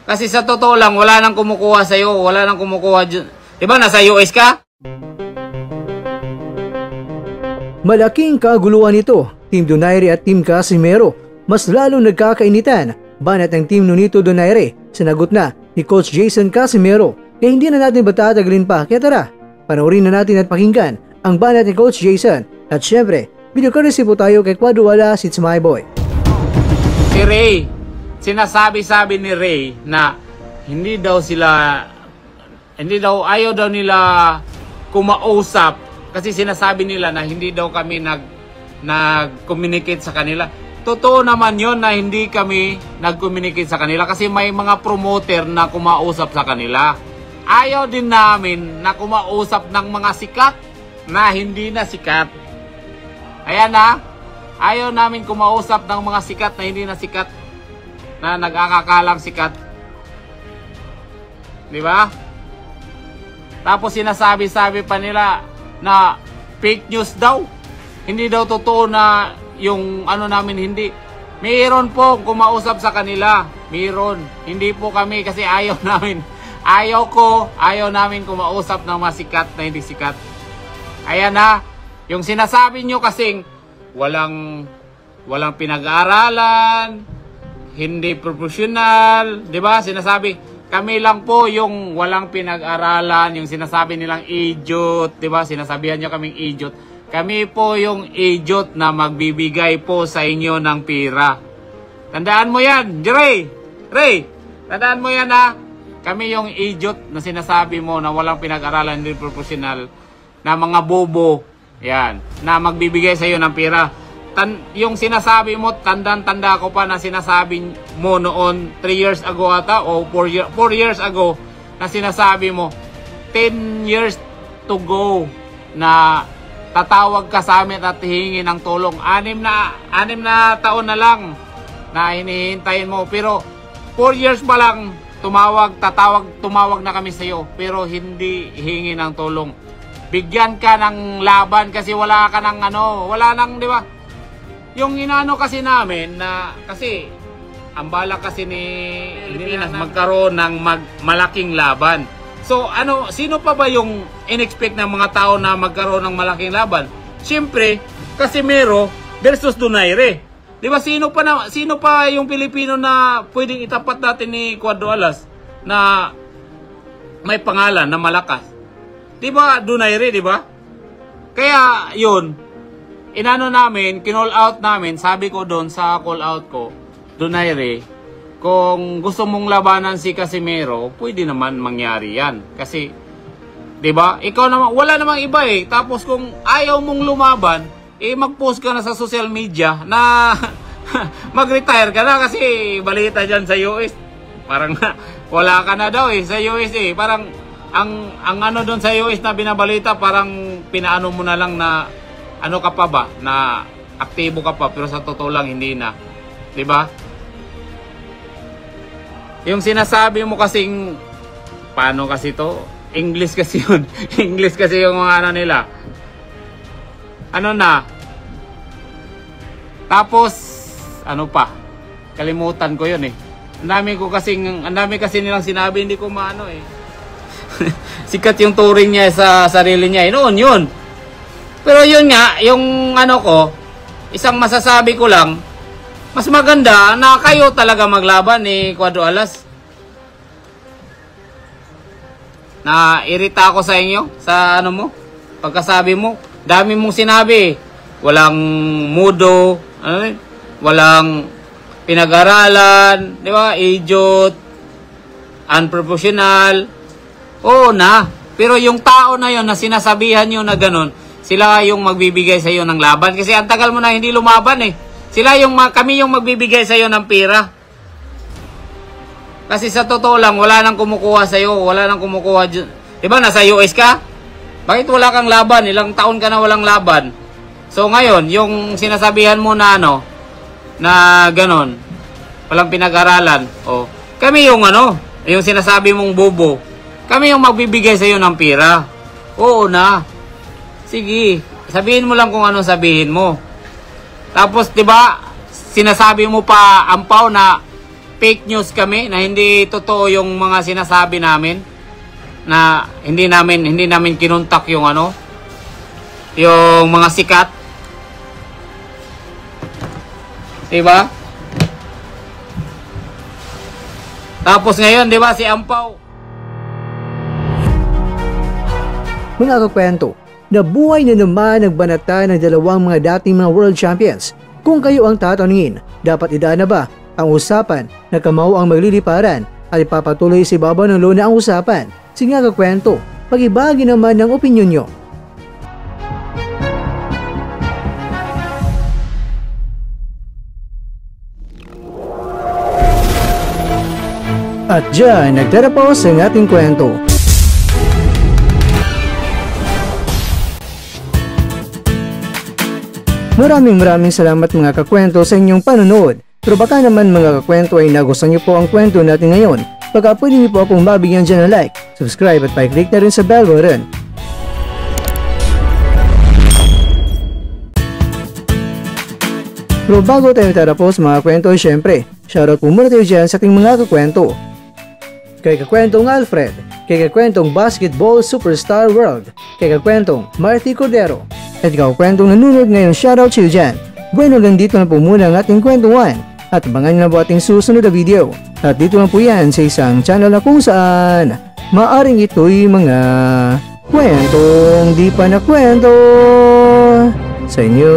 Kasi sa totoo lang, wala nang kumukuha sa'yo. Wala nang kumukuha dyan. Diba, nasa US ka? Malaking kaguluhan ito. Team Donaire at Team Casimero. Mas lalong nagkakainitan. Banat ng Team Nonito Donaire. Sinagot na ni Coach Jason Casimero. Kaya hindi na natin batatagalin pa. Kaya tara, panoorin na natin at pakinggan ang banat ni Coach Jason. At syempre, video courtesy po tayo kay Quadro Alas, it's my boy. Si Ray, sinasabi-sabi ni Ray na ayaw daw nila kumausap kasi sinasabi nila na hindi daw kami nag-communicate sa kanila. Totoo naman yon na hindi kami nag-communicate sa kanila kasi may mga promoter na kumausap sa kanila. Ayaw din namin na kumausap ng mga sikat na hindi na sikat. Ayan na, ayaw namin kumausap ng mga sikat na hindi na sikat, na nag-akakalang sikat. Di ba? Tapos sinasabi-sabi pa nila na fake news daw. Hindi daw totoo na yung ano namin, hindi. Mayroon po kumausap sa kanila. Mayroon. Hindi po kami kasi ayaw namin. Ayaw namin kumausap ng mga sikat na hindi sikat. Ayan na. Yung sinasabi nyo kasing walang pinag-aaralan, hindi professional, di ba? Sinasabi, kami lang po yung walang pinag-aralan, yung sinasabi nilang idiot, di ba? Sinasabihan nyo kaming idiot. Kami po yung idiot na magbibigay po sa inyo ng pira. Tandaan mo yan, Ray, tandaan mo yan ha. Kami yung idiot na sinasabi mo na walang pinag-aralan, hindi professional, na mga bobo, yan, na magbibigay sa iyo ng pira. Yung sinasabi mo, tanda ko pa na sinasabi mo noon 3 years ago ata o 4 years ago na sinasabi mo 10 years to go na tatawag ka sa amin at hihingi ng tulong. 6 na taon na lang na hinihintayin mo, pero 4 years pa lang tumawag na kami sa iyo pero hindi hihingi ng tulong. Bigyan ka ng laban kasi wala ka ng wala nang, di ba? Yung inaano kasi namin na, kasi ang balak kasi ni Pilipinas magkaroon ng malaking laban. So sino pa ba yung in-expect ng mga tao na magkaroon ng malaking laban? Siyempre, Casimero versus Donaire. Di ba, sino pa yung Pilipino na pwedeng itapat natin ni Quadro Alas na may pangalan na malakas? Di ba, Donaire, di ba? Kaya, yun, inano namin, kinall out namin, sabi ko doon sa call out ko, Donaire, kung gusto mong labanan si Casimero, pwede naman mangyari yan. Kasi, di ba, ikaw naman, wala namang iba eh. Tapos kung ayaw mong lumaban, mag-post ka na sa social media na mag-retire ka na kasi balita dyan sa US. Parang wala ka na daw eh sa US eh. Parang, ang ano doon sa US na binabalita, parang pinaano mo na lang na ano ka pa ba, na aktibo ka pa, pero sa totoo lang hindi na. 'Di ba? Yung sinasabi mo kasing paano kasi to? English kasi yun. English kasi yung mga ano nila. Ano na? Tapos ano pa? Kalimutan ko yun eh. Ang dami kasi nilang sinabi, hindi ko maano eh. Sikat yung touring niya sa sarili niya. Noon yun. Pero yun nga, yung ano ko, isang masasabi ko lang, mas maganda na kayo talaga maglaban ni Quadro Alas. Na-irita ako sa inyo, sa ano mo, pagkasabi mo, dami mong sinabi. Walang mudo, walang pinag-aralan, di ba? Idiot, unprofessional. Oo na, pero yung tao na yon na sinasabihan nyo na ganun, sila yung magbibigay sa iyo ng laban. Kasi ang tagal mo na hindi lumaban eh. Kami yung magbibigay sa iyo ng pira. Kasi sa totoo lang, wala nang kumukuha sa iyo, wala nang kumukuha dyan. Diba, nasa US ka? Bakit wala kang laban? Ilang taon ka na walang laban. So ngayon, yung sinasabihan mo na na ganon, walang pinag-aralan. Kami yung yung sinasabi mong bobo. Kami yung magbibigay sa iyo ng pira. Oo na. Sige, sabihin mo lang kung anong sabihin mo. Tapos 'di ba, sinasabi mo pa ampaw na fake news kami, na hindi totoo yung mga sinasabi namin, na hindi namin kinontak yung ano, yung mga sikat. Diba? Tapos ngayon, diba, si Ampaw. Mga kakwento, nabuhay na naman ang banata ng dalawang mga dating mga world champions. Kung kayo ang tatanungin, dapat idaan na ba ang usapan na Kamao ang magliliparan at ipapatuloy sa ibabaw ng lona ang usapan? Sige nga kakwento, pag-ibagi naman ng opinyon nyo. At dyan, nagtatapos ang ating kwento. Maraming salamat mga kakwento sa inyong panonood. Pero baka naman mga kakwento ay nagustuhan niyo po ang kwento natin ngayon. Baka pwede niyo po akong mabigyan dyan ng like, subscribe at pa-click na rin sa bell button. Pero bago tayo tatapos mga kwento, syempre, shoutout po muna tayo dyan sa ating mga kakwento. Kay kakwentong Alfred, kay kakwentong Basketball Superstar World, kay kakwentong Marty Cordero, at kakwentong nanonood ngayon, shoutout sa iyo dyan. Bueno, hanggang dito na po muna ang ating kwentuhan at abangan nyo na po ating susunod na video. At dito na po yan sa isang channel na kung saan maaring ito'y mga kwentong di pa na kwento sa inyo.